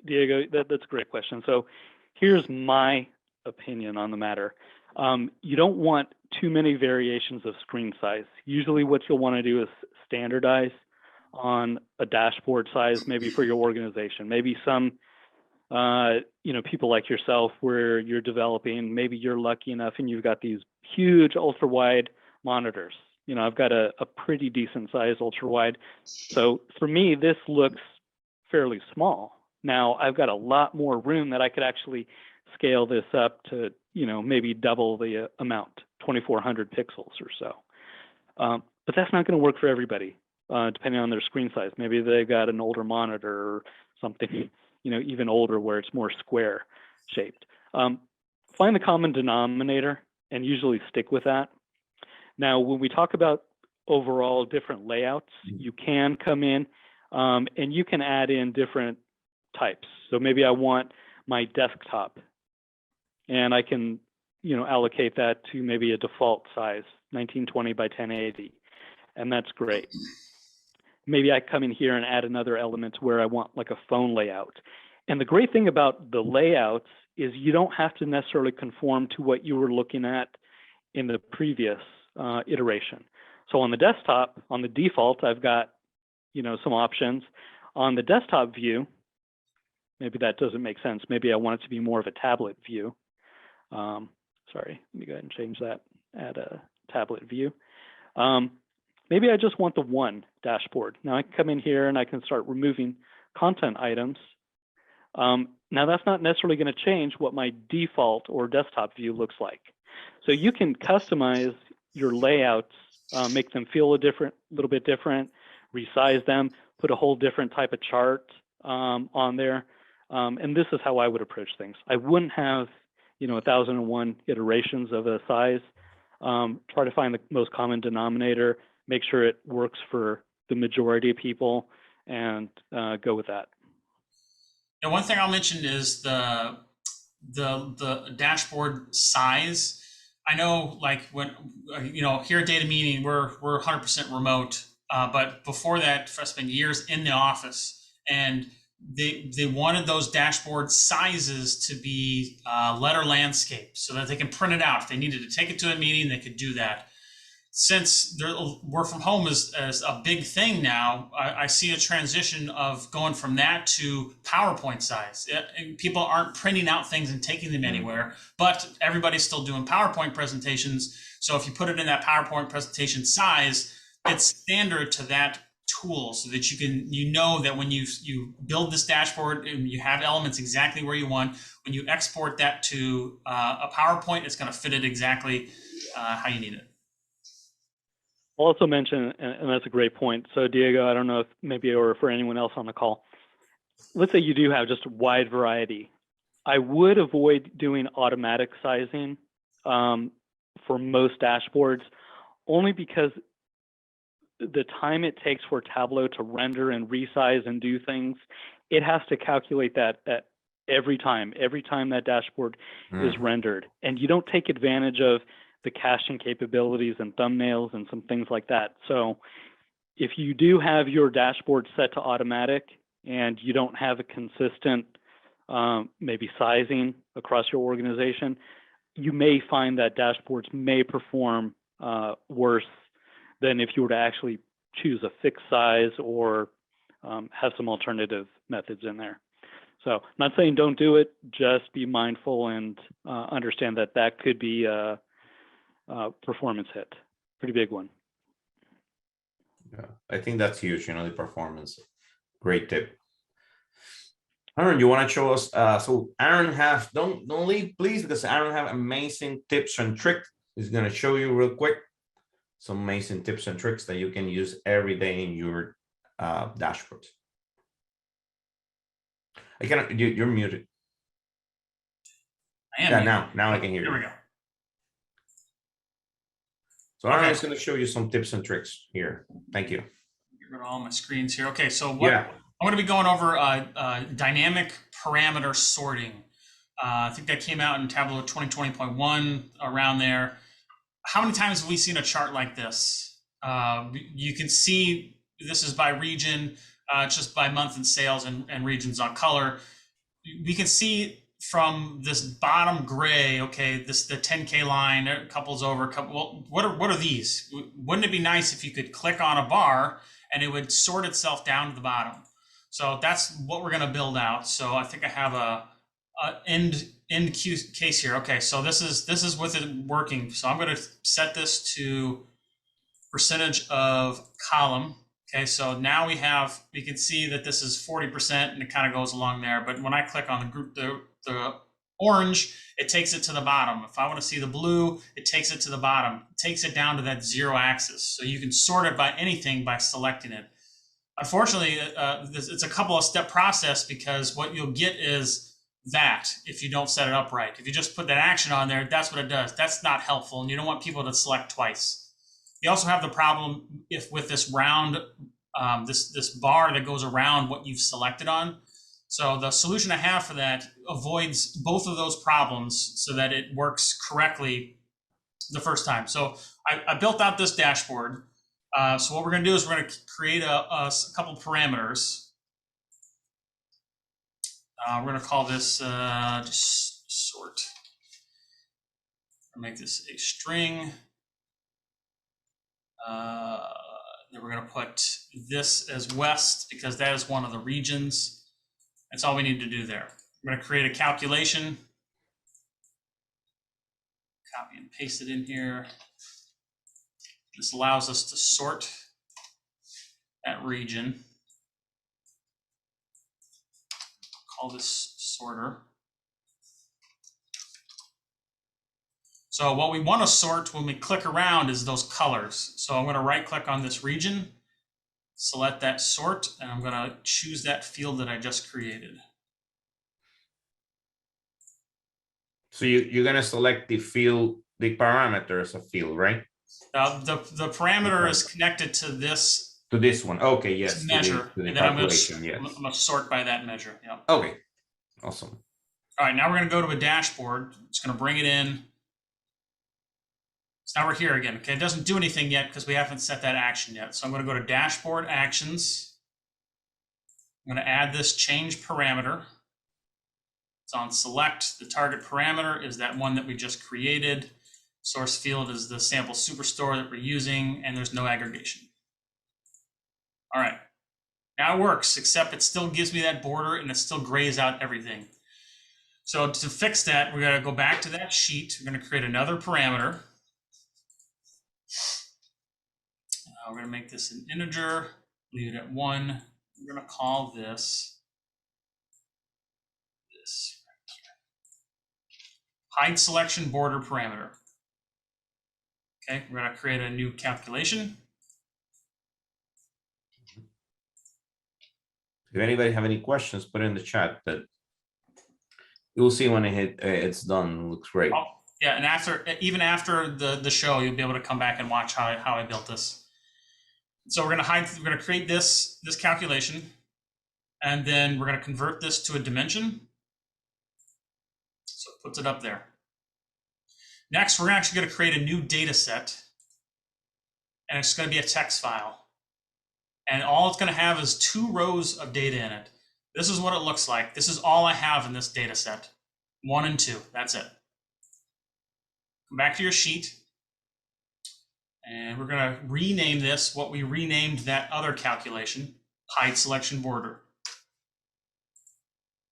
Diego, that's a great question. So here's my opinion on the matter. You don't want too many variations of screen size. Usually what you'll want to do is standardize on a dashboard size, maybe for your organization. Maybe some, people like yourself where you're developing, maybe you're lucky enough and you've got these huge ultra wide monitors. I've got a pretty decent size ultra wide. So for me, this looks fairly small. Now I've got a lot more room that I could actually scale this up to, maybe double the amount, 2,400 pixels or so. But that's not going to work for everybody, depending on their screen size. Maybe they've got an older monitor or something, even older where it's more square shaped. Find the common denominator and usually stick with that. Now, when we talk about overall different layouts, you can come in and you can add in different types. So maybe I want my desktop and I can, allocate that to maybe a default size, 1920 by 1080, and that's great. Maybe I come in here and add another element where I want like a phone layout. And the great thing about the layouts is you don't have to necessarily conform to what you were looking at in the previous iteration. So on the desktop, on the default, I've got, some options. On the desktop view, maybe that doesn't make sense. Maybe I want it to be more of a tablet view. Sorry, let me go ahead and change that, add a tablet view. Maybe I just want the one dashboard. Now I can come in here and I can start removing content items. Now that's not necessarily going to change what my default or desktop view looks like. So you can customize your layouts, make them feel a little bit different, resize them, put a whole different type of chart on there. And this is how I would approach things. I wouldn't have 1,001 iterations of a size. Try to find the most common denominator, make sure it works for the majority of people, and go with that. And one thing I'll mention is the dashboard size. I know, like when here at Data Meeting, we're 100% remote, but before that, I spent years in the office, and they wanted those dashboard sizes to be letter landscape so that they can print it out. If they needed to take it to a meeting, they could do that. Since work from home is a big thing now, I see a transition of going from that to PowerPoint size. People aren't printing out things and taking them anywhere, but everybody's still doing PowerPoint presentations. So if you put it in that PowerPoint presentation size, it's standard to that tool, so that you know that when you build this dashboard and you have elements exactly where you want, when you export that to a PowerPoint, it's going to fit it exactly how you need it. I'll also mention, and that's a great point. So Diego, I don't know if maybe or for anyone else on the call, let's say you do have just a wide variety. I would avoid doing automatic sizing for most dashboards, only because the time it takes for Tableau to render and resize and do things, it has to calculate that every time that dashboard is rendered. And you don't take advantage of the caching capabilities and thumbnails and some things like that. So if you do have your dashboard set to automatic and you don't have a consistent maybe sizing across your organization, you may find that dashboards may perform worse than if you were to actually choose a fixed size or have some alternative methods in there. So I'm not saying don't do it, just be mindful and understand that that could be a performance hit, pretty big one. Yeah, I think that's huge, the performance. Great tip. Aaron, you want to show us? So Aaron has, don't leave, please, because Aaron have amazing tips and tricks. He's going to show you real quick some amazing tips and tricks that you can use every day in your dashboard. I cannot, you're muted. I am Yeah, muted. now I can hear There you. we go. So I'm Okay. just going to show you some tips and tricks here. Thank you. Get rid of all my screens here. Okay, so what Yeah. I'm going to be going over dynamic parameter sorting. I think that came out in Tableau 2020.1, around there. How many times have we seen a chart like this? You can see this is by region, just by month in sales and regions on color. We can see from this bottom gray, okay, the 10K line, a couple's over, well, what are these? Wouldn't it be nice if you could click on a bar and it would sort itself down to the bottom? So that's what we're going to build out. So I think I have a end case here. Okay, so this is with it working. So I'm going to set this to percentage of column. Okay, so now we can see that this is 40% and it kind of goes along there. But when I click on the group, the orange, it takes it to the bottom. If I want to see the blue, it takes it to the bottom. It takes it down to that 0 axis. So you can sort it by anything by selecting it. Unfortunately, it's a couple of step process, because what you'll get is that if you don't set it up right. If you just put that action on there, that's what it does. That's not helpful, and you don't want people to select twice. You also have the problem if with this round, this bar that goes around what you've selected on. So the solution I have for that avoids both of those problems so that it works correctly the first time. So I built out this dashboard. So what we're going to do is we're going to create a couple parameters. We're going to call this just sort. I'll make this a string. Then we're going to put this as West, because that is one of the regions. That's all we need to do there. We're going to create a calculation. Copy and paste it in here. This allows us to sort that region. Call this sorter. So what we want to sort when we click around is those colors. So I'm going to right click on this region, select that sort, and I'm going to choose that field that I just created. So you're going to select the field, the parameter as a field, right? The parameter is connected to this. To this one. Okay, yes. Measure. To the And then I'm going yes. to sort by that measure. Yeah. Okay, awesome. All right, now we're going to go to a dashboard. It's going to bring it in. So now we're here again. Okay, it doesn't do anything yet because we haven't set that action yet. So I'm going to go to Dashboard Actions. I'm going to add this change parameter. It's on select. The target parameter is that one that we just created. Source field is the sample superstore that we're using, and there's no aggregation. All right, now it works, except it still gives me that border and it still grays out everything. So to fix that, we're going to go back to that sheet. We're going to create another parameter. We're going to make this an integer, leave it at 1. We're going to call this hide selection border parameter. Okay, we're going to create a new calculation. If anybody have any questions, put it in the chat. But you'll see when it's done. It looks great. Oh, yeah, and even after the show, you'll be able to come back and watch how I built this. So we're going to create this calculation, and then we're going to convert this to a dimension. So it puts it up there. Next, we're actually going to create a new data set, and it's going to be a text file. And all it's going to have is 2 rows of data in it. This is what it looks like. This is all I have in this data set. 1 and 2, that's it. Come back to your sheet. And we're going to rename this what we renamed that other calculation, hide selection border.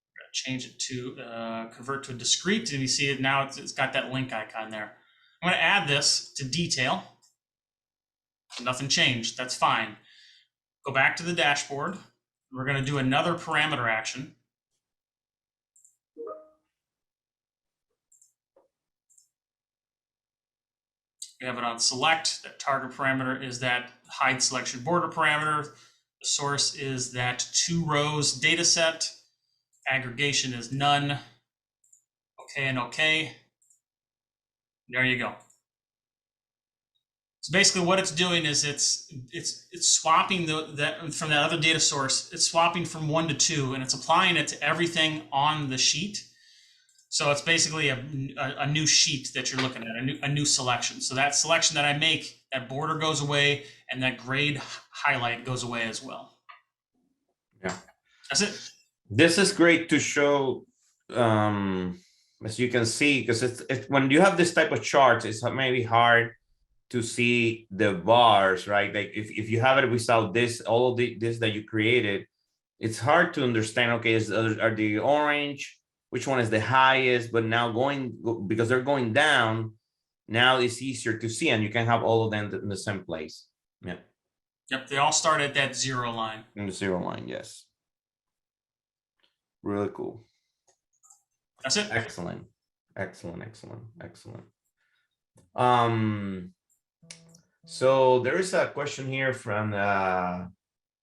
We're going to change it to convert to a discrete, and you see it now, it's got that link icon there. I'm going to add this to detail. Nothing changed, that's fine. Go back to the dashboard. We're going to do another parameter action. We have it on select. That target parameter is that hide selection border parameter. The source is that 2 rows data set. Aggregation is none. Okay and okay. There you go. So basically what it's doing is it's swapping that from that other data source, it's swapping from 1 to 2, and it's applying it to everything on the sheet. So it's basically a new sheet that you're looking at, a new selection. So that selection that I make, that border goes away, and that grade highlight goes away as well. Yeah. That's it. This is great to show, as you can see, because it's when you have this type of charts, it's maybe hard to see the bars, right? Like if you have it without this, all of this that you created, it's hard to understand, okay, are the orange, which one is the highest, but now because they're going down, now it's easier to see, and you can have all of them in the same place. Yeah. Yep, they all start at that 0 line. In the 0 line, yes. Really cool. That's it. Excellent. So there is a question here from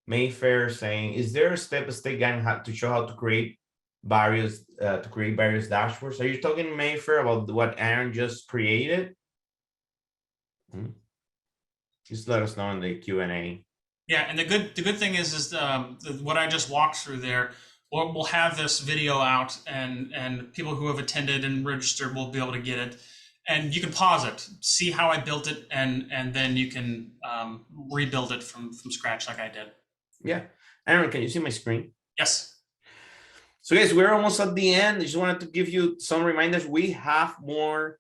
Mayfair saying, is there a step-by-step guide to show how to create various dashboards? Are you talking, Mayfair, about what Aaron just created? Just let us know in the Q&A. Yeah, and the good thing is what I just walked through there. We'll have this video out, and people who have attended and registered will be able to get it. And you can pause it, see how I built it, and then you can rebuild it from scratch like I did. Yeah. Aaron, can you see my screen? Yes. So guys, we're almost at the end. I just wanted to give you some reminders. We have more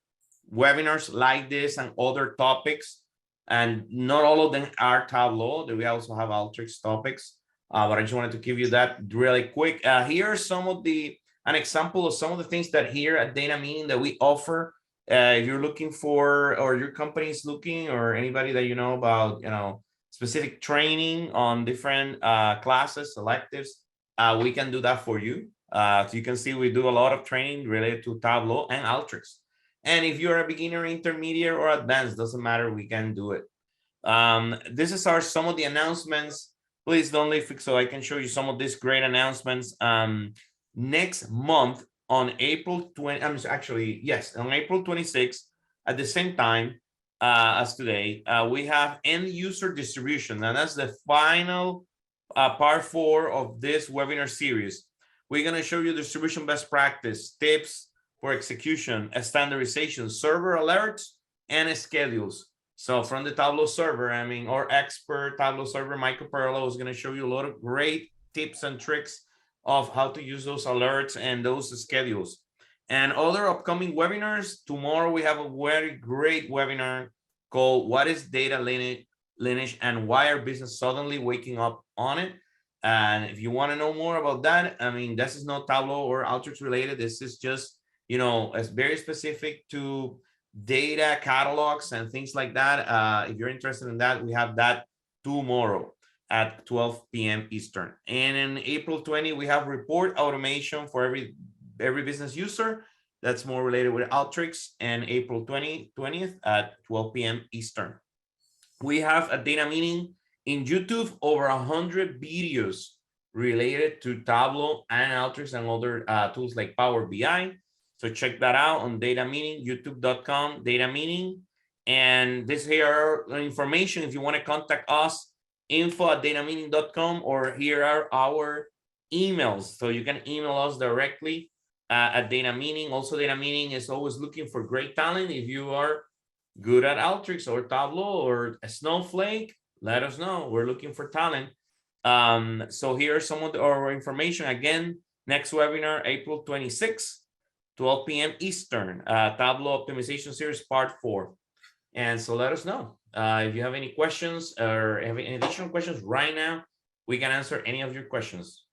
webinars like this and other topics, and not all of them are Tableau. We also have Alteryx topics, but I just wanted to give you that really quick. Here are some of an example of some of the things that here at Data Meaning that we offer. If you're looking for, or your company is looking, or anybody that you know about, specific training on different classes, electives, we can do that for you. So you can see we do a lot of training related to Tableau and Alteryx. And if you're a beginner, intermediate, or advanced, doesn't matter, we can do it. This is some of the announcements. Please don't leave so I can show you some of these great announcements. Next month, on April 20, on April 26th, at the same time as today, we have end user distribution. And that's the final part 4 of this webinar series. We're going to show you distribution best practice, tips for execution, standardization, server alerts, and schedules. So from the Tableau server, our expert Tableau server, Michael Perlo, is going to show you a lot of great tips and tricks of how to use those alerts and those schedules. And other upcoming webinars, tomorrow we have a very great webinar called What is Data Lineage and Why are Business Suddenly Waking Up on it? And if you want to know more about that, this is not Tableau or Alteryx related. This is just, it's very specific to data catalogs and things like that. If you're interested in that, we have that tomorrow at 12 p.m. Eastern. And in April 20, we have report automation for every business user. That's more related with Alteryx. And April 20th at 12 p.m. Eastern. We have a Data Meeting in YouTube, over 100 videos related to Tableau and Alteryx and other tools like Power BI. So check that out on Data Meeting, youtube.com, Data Meeting. And this here information, if you want to contact us, info@datameaning.com, or here are our emails. So you can email us directly at Data Meaning. Also, Data Meaning is always looking for great talent. If you are good at Alteryx or Tableau or a Snowflake, let us know. We're looking for talent. So here are some of our information. Again, next webinar, April 26th, 12 p.m. Eastern, Tableau Optimization Series Part 4. And so let us know. If you have any questions or have any additional questions right now, we can answer any of your questions.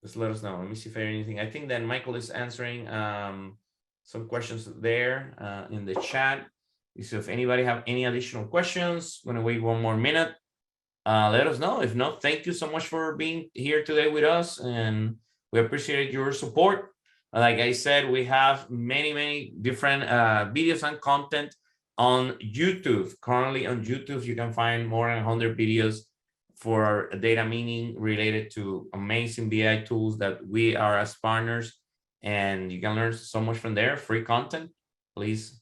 Just let us know. Let me see if I have anything. I think that Michael is answering some questions there in the chat. So if anybody have any additional questions, I'm going to wait one more minute. Let us know. If not, thank you so much for being here today with us, and we appreciate your support. Like I said, we have many different videos and content on YouTube. Currently on YouTube, you can find more than 100 videos for a data meeting related to amazing BI tools that we are as partners, and you can learn so much from there, free content, please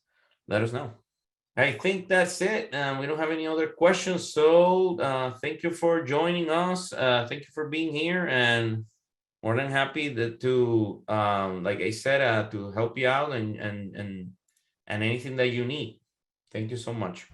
let us know. I think that's it. We don't have any other questions. So thank you for joining us. Thank you for being here, and more than happy to like I said, to help you out and anything that you need. Thank you so much.